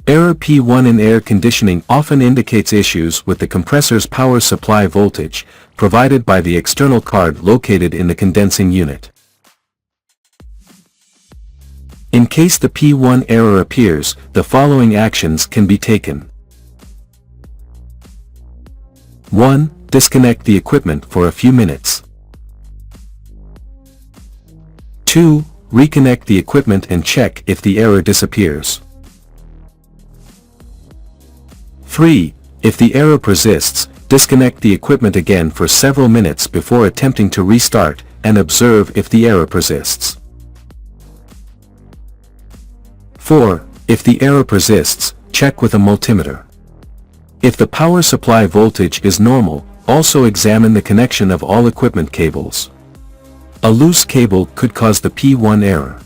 Error P1 in air conditioning often indicates issues with the compressor's power supply voltage, provided by the external card located in the condensing unit. In case the P1 error appears, the following actions can be taken. 1. Disconnect the equipment for a few minutes. 2. Reconnect the equipment and check if the error disappears. 3. If the error persists, disconnect the equipment again for several minutes before attempting to restart, and observe if the error persists. 4. If the error persists, check with a multimeter. If the power supply voltage is normal, also examine the connection of all equipment cables. A loose cable could cause the P1 error.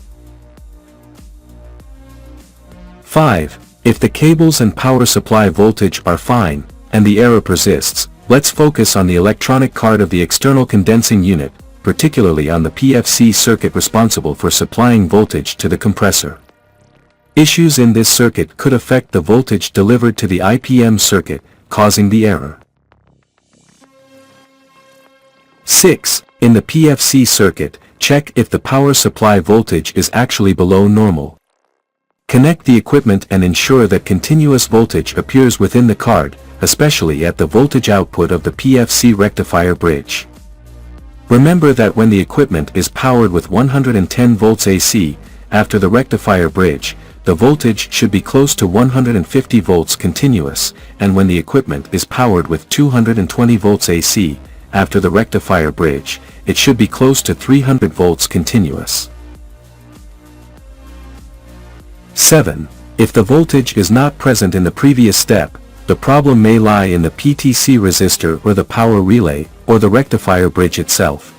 5. If the cables and power supply voltage are fine, and the error persists, let's focus on the electronic card of the external condensing unit, particularly on the PFC circuit responsible for supplying voltage to the compressor. Issues in this circuit could affect the voltage delivered to the IPM circuit, causing the error. 6. In the PFC circuit, check if the power supply voltage is actually below normal. Connect the equipment and ensure that continuous voltage appears within the card, especially at the voltage output of the PFC rectifier bridge. Remember that when the equipment is powered with 110 volts AC, after the rectifier bridge, the voltage should be close to 150 volts continuous, and when the equipment is powered with 220 volts AC, after the rectifier bridge, it should be close to 300 volts continuous. 7. If the voltage is not present in the previous step, the problem may lie in the PTC resistor or the power relay, or the rectifier bridge itself.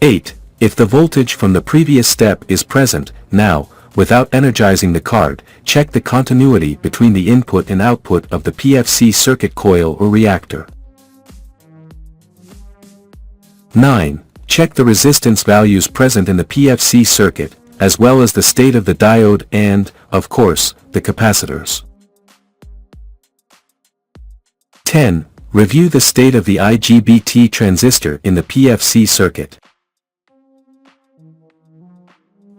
8. If the voltage from the previous step is present, now, without energizing the card, check the continuity between the input and output of the PFC circuit coil or reactor. 9. Check the resistance values present in the PFC circuit, as well as the state of the diode and, of course, the capacitors. 10. Review the state of the IGBT transistor in the PFC circuit.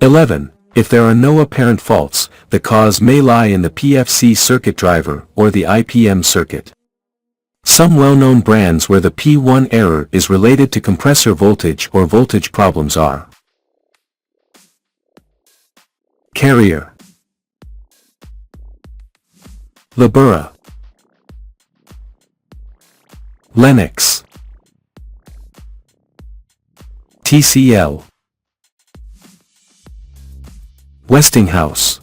11. If there are no apparent faults, the cause may lie in the PFC circuit driver or the IPM circuit. Some well-known brands where the P1 error is related to compressor voltage or voltage problems are Carrier, Libera, Lennox, TCL, Westinghouse,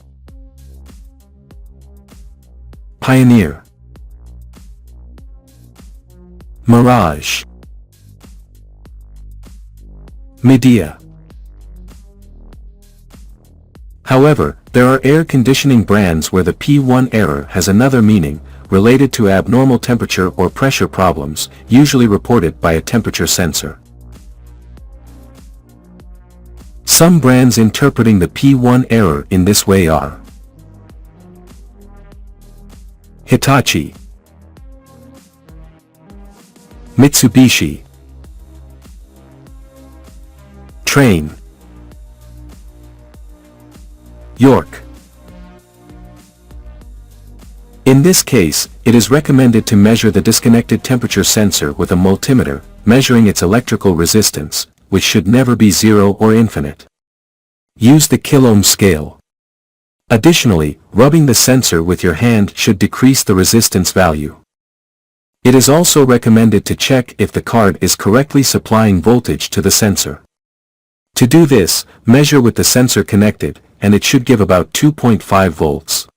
Pioneer, Mirage, Midea. However, there are air conditioning brands where the P1 error has another meaning, related to abnormal temperature or pressure problems, usually reported by a temperature sensor. Some brands interpreting the P1 error in this way are Hitachi, Mitsubishi, Trane, York. In this case, it is recommended to measure the disconnected temperature sensor with a multimeter, measuring its electrical resistance, which should never be zero or infinite. Use the kiloohm scale. Additionally, rubbing the sensor with your hand should decrease the resistance value. It is also recommended to check if the card is correctly supplying voltage to the sensor. To do this, measure with the sensor connected, and it should give about 2.5 volts.